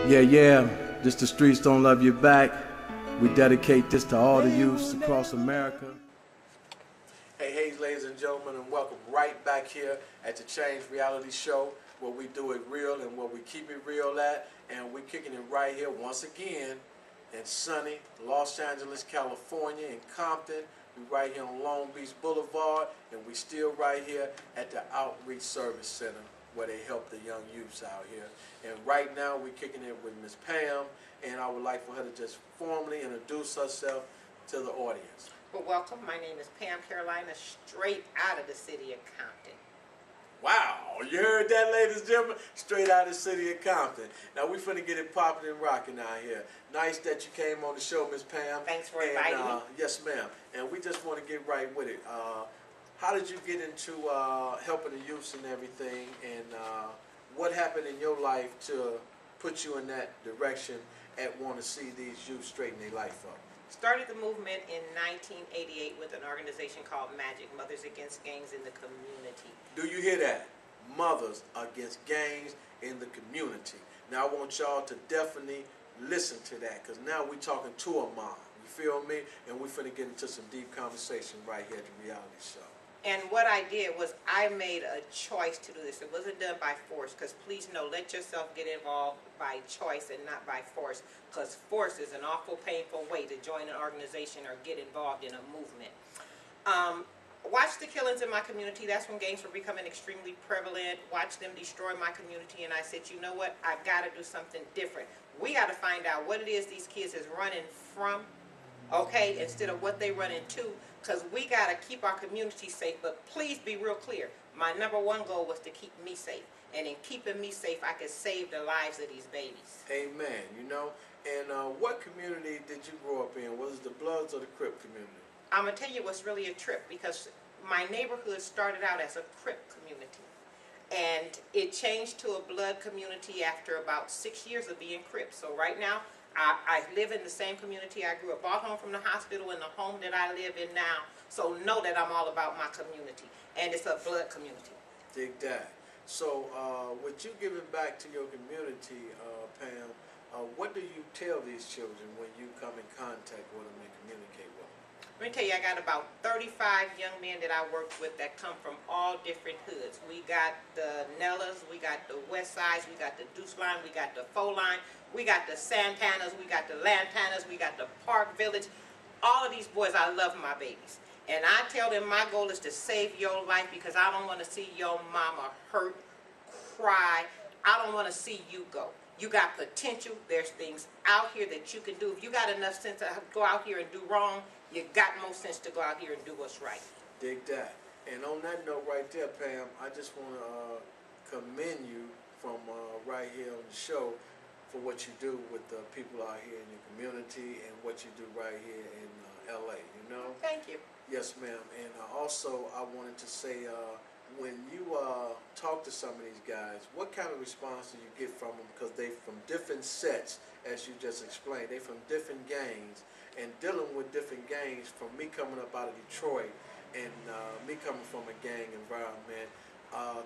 Yeah, this The Streets Don't Love You Back. We dedicate this to all the youths across America. Hey, ladies and gentlemen, and welcome right back here at the Change Reality Show, where we do it real and where we keep it real at. And we're kicking it right here once again in sunny Los Angeles, California, in Compton. We're right here on Long Beach Boulevard, and we still right here at the Outreach Service Center, where they help the young youths out here. And right now we're kicking it with Miss Pam, and I would like for her to just formally introduce herself to the audience. Well, welcome. My name is Pam Carolina, straight out of the city of Compton. Wow, you heard that, ladies and gentlemen? Straight out of the city of Compton. Now we finna get it popping and rocking out here. Nice that you came on the show, Miss Pam. Thanks for inviting me. Yes, ma'am. And we just want to get right with it. How did you get into helping the youths and everything, and what happened in your life to put you in that direction and want to see these youths straighten their life up? Started the movement in 1988 with an organization called MAGIC, Mothers Against Gangs in the Community. Do you hear that? Mothers Against Gangs in the Community. Now I want y'all to definitely listen to that, because now we're talking to a mom. You feel me? And we're finna get into some deep conversation right here at the reality show. And what I did was I made a choice to do this. It wasn't done by force, because please know, let yourself get involved by choice and not by force, because force is an awful painful way to join an organization or get involved in a movement. Watch the killings in my community. That's when gangs were becoming extremely prevalent. Watch them destroy my community, and I said, you know what, I've got to do something different. We got to find out what it is these kids is running from, okay, instead of what they run into, because we got to keep our community safe. But please be real clear, my #1 goal was to keep me safe, and in keeping me safe, I could save the lives of these babies. Amen. You know, and what community did you grow up in? Was it the Bloods or the Crip community? I'm going to tell you what's really a trip, because my neighborhood started out as a Crip community, and it changed to a Blood community after about 6 years of being Crip. So right now, I live in the same community I grew up, brought home from the hospital, in the home that I live in now. So know that I'm all about my community, and it's a Blood community. Dig that. So with you giving back to your community, Pam, what do you tell these children when you come in contact with them and communicate with them? Let me tell you, I got about 35 young men that I work with that come from all different hoods. We got the Nellas, we got the West Sides, we got the Deuce Line, we got the Four Line, we got the Santanas, we got the Lantanas, we got the Park Village. All of these boys, I love my babies. And I tell them my goal is to save your life, because I don't want to see your mama hurt, cry. I don't want to see you go. You got potential. There's things out here that you can do. If you got enough sense to go out here and do wrong, you got more sense to go out here and do what's right. Dig that. And on that note right there, Pam, I just want to commend you from right here on the show for what you do with the people out here in your community and what you do right here in LA, you know? Thank you. Yes, ma'am. And also I wanted to say, when you talk to some of these guys, what kind of response do you get from them? Because they from different sets, as you just explained. They from different gangs, and dealing with different gangs, from me coming up out of Detroit and me coming from a gang environment,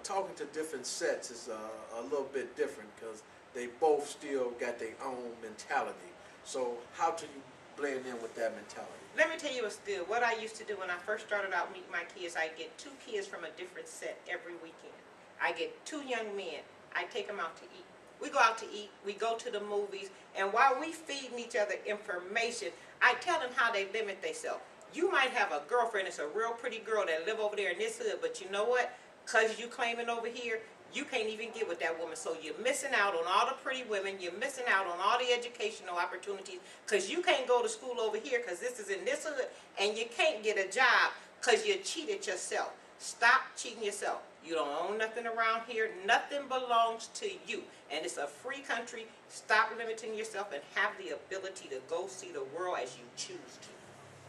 talking to different sets is a little bit different, because they both still got their own mentality. So how do you blend in with that mentality? Let me tell you what's good. What I used to do when I first started out meeting my kids, I get 2 kids from a different set every weekend. I get 2 young men. I take them out to eat. We go out to eat, we go to the movies, and while we feeding each other information, I tell them how they limit themselves. You might have a girlfriend that's a real pretty girl that live over there in this hood, but you know what? Because you claiming over here, you can't even get with that woman. So you're missing out on all the pretty women. You're missing out on all the educational opportunities, because you can't go to school over here because this is in this hood, and you can't get a job because you cheated yourself. Stop cheating yourself. You don't own nothing around here. Nothing belongs to you. And it's a free country. Stop limiting yourself and have the ability to go see the world as you choose to.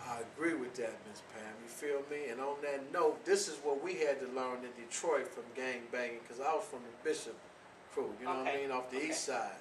I agree with that, Miss Pam. You feel me? And on that note, this is what we had to learn in Detroit from gang banging, because I was from the Bishop crew, you know what I mean, off the east side.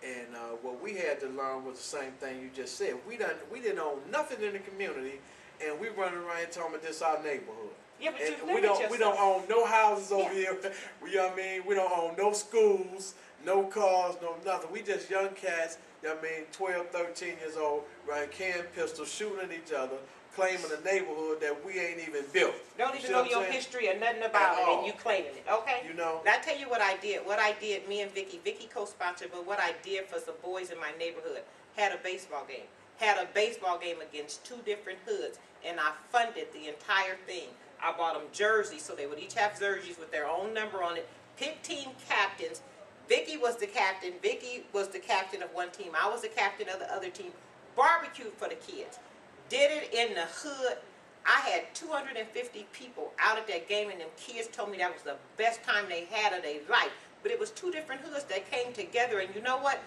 And what we had to learn was the same thing you just said. We didn't own nothing in the community, and we running around talking about this our neighborhood. Yeah, but we don't own no houses over here. You know what I mean? We don't own no schools. No cars, no nothing. We just young cats, you know what I mean, 12, 13 years old, running can pistols, shooting at each other, claiming a neighborhood that we ain't even built. Don't even know your history or nothing about it, and you claiming it, okay? You know? Now, I tell you what I did. What I did, me and Vicky co-sponsored, but what I did for some boys in my neighborhood, had a baseball game. Had a baseball game against 2 different hoods, and I funded the entire thing. I bought them jerseys, so they would each have jerseys with their own number on it. Picked team captains. Vicky was the captain. Vicky was the captain of one team. I was the captain of the other team. Barbecued for the kids. Did it in the hood. I had 250 people out at that game, and them kids told me that was the best time they had of their life. But it was 2 different hoods that came together, and you know what?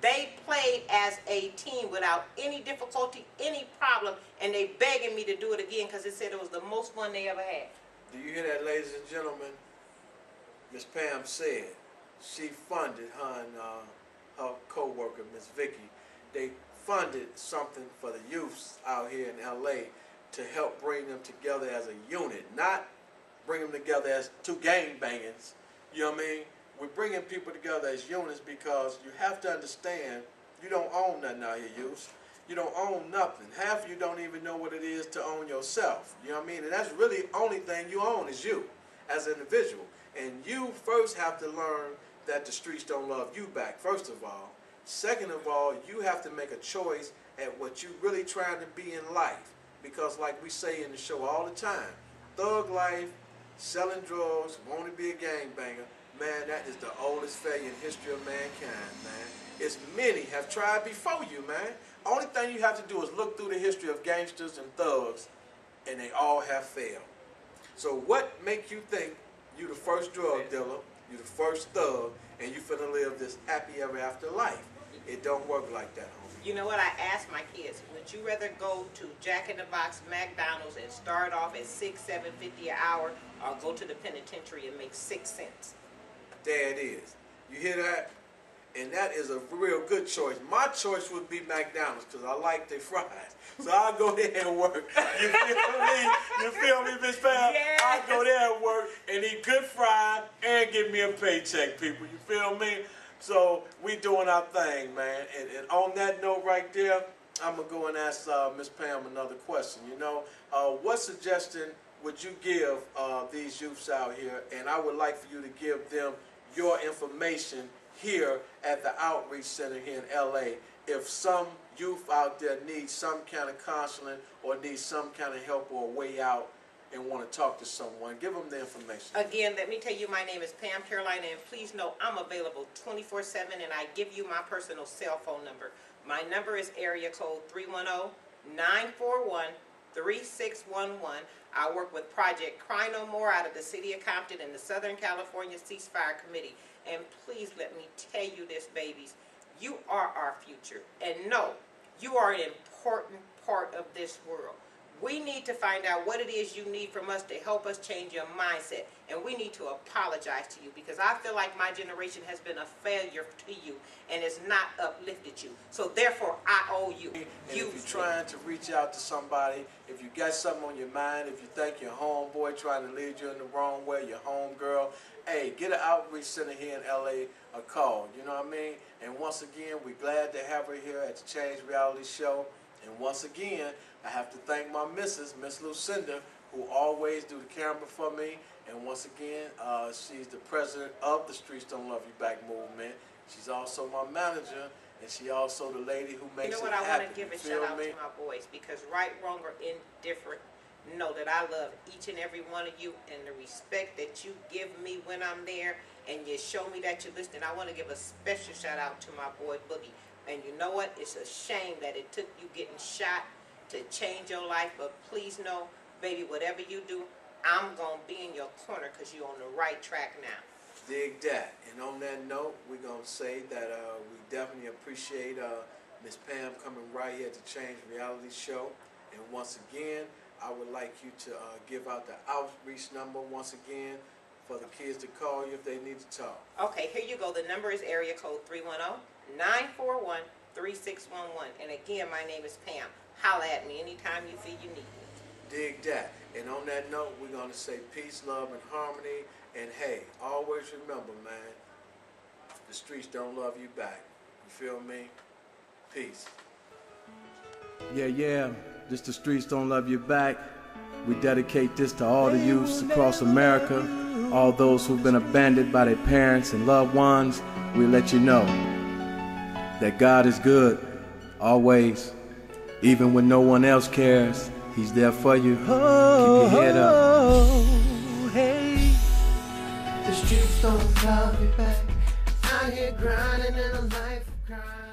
They played as a team without any difficulty, any problem, and they begging me to do it again because they said it was the most fun they ever had. Do you hear that, ladies and gentlemen? Miss Pam said she funded her and her co-worker, Miss Vicky. They funded something for the youths out here in LA to help bring them together as a unit, not bring them together as 2 gangbangers. You know what I mean? We're bringing people together as units because you have to understand you don't own nothing out here, youths. You don't own nothing. Half of you don't even know what it is to own yourself. You know what I mean? And that's really the only thing you own is you as an individual. And you first have to learn that the streets don't love you back, first of all. Second of all, you have to make a choice at what you're really trying to be in life. Because like we say in the show all the time, thug life, selling drugs, wanting to be a gangbanger, man, that is the oldest failure in history of mankind, man. It's many have tried before you, man. Only thing you have to do is look through the history of gangsters and thugs, and they all have failed. So what make you think you the first drug dealer, you the first thug, and you finna live this happy ever after life? It don't work like that, homie. You know what? I asked my kids, would you rather go to Jack in the Box, McDonald's, and start off at $6, $7.50 an hour, or go to the penitentiary and make 6 cents? There it is. You hear that? And that is a real good choice. My choice would be McDonald's because I like their fries. So I'll go there and work. You feel me? You feel me, Miss Pam? Yes. I'll go there and work and eat good fries and give me a paycheck, people. You feel me? So we doing our thing, man. And on that note right there, I'm going to go and ask Miss Pam another question. You know, what suggestion would you give these youths out here? And I would like for you to give them your information here at the Outreach Center here in LA. If some youth out there needs some kind of counseling or needs some kind of help or a way out and want to talk to someone, give them the information. Again, let me tell you, my name is Pam Carolina, and please know I'm available 24/7, and I give you my personal cell phone number. My number is area code 310-941-3611. I work with Project Cry No More out of the city of Compton and the Southern California Ceasefire Committee. And please let me tell you this, babies. You are our future. And no, you are an important part of this world. We need to find out what it is you need from us to help us change your mindset. And we need to apologize to you because I feel like my generation has been a failure to you and has not uplifted you. So therefore, I owe you. And if you're trying to reach out to somebody, if you got something on your mind, if you think your homeboy trying to lead you in the wrong way, your homegirl, hey, get an outreach center here in LA a call. You know what I mean? And once again, we're glad to have her here at the Change Reality Show. And once again, I have to thank my missus, Miss Lucinda, who always do the camera for me. And once again, she's the president of the Streets Don't Love You Back movement. She's also my manager, and she also the lady who makes it happen. You know what, I want to give a shout out to my boys because right, wrong, or indifferent, know that I love each and every one of you and the respect that you give me when I'm there and you show me that you're listening. I want to give a special shout out to my boy Boogie. And you know what? It's a shame that it took you getting shot to change your life, but please know, baby, whatever you do, I'm going to be in your corner because you're on the right track now. Dig that. And on that note, we're going to say that we definitely appreciate Miss Pam coming right here to Change Reality Show. And once again, I would like you to give out the outreach number once again for the kids to call you if they need to talk. Okay, here you go. The number is area code 310-941-3611. And again, my name is Pam. Holla at me anytime you feel you need me. Dig that. And on that note, we're going to say peace, love, and harmony. And hey, always remember, man, the streets don't love you back. You feel me? Peace. Yeah, just the streets don't love you back. We dedicate this to all the youths across America, all those who've been abandoned by their parents and loved ones. We let you know that God is good, always. Even when no one else cares, He's there for you. Keep your head up. Hey, the streets don't love you back. Out here grinding in a life of crime.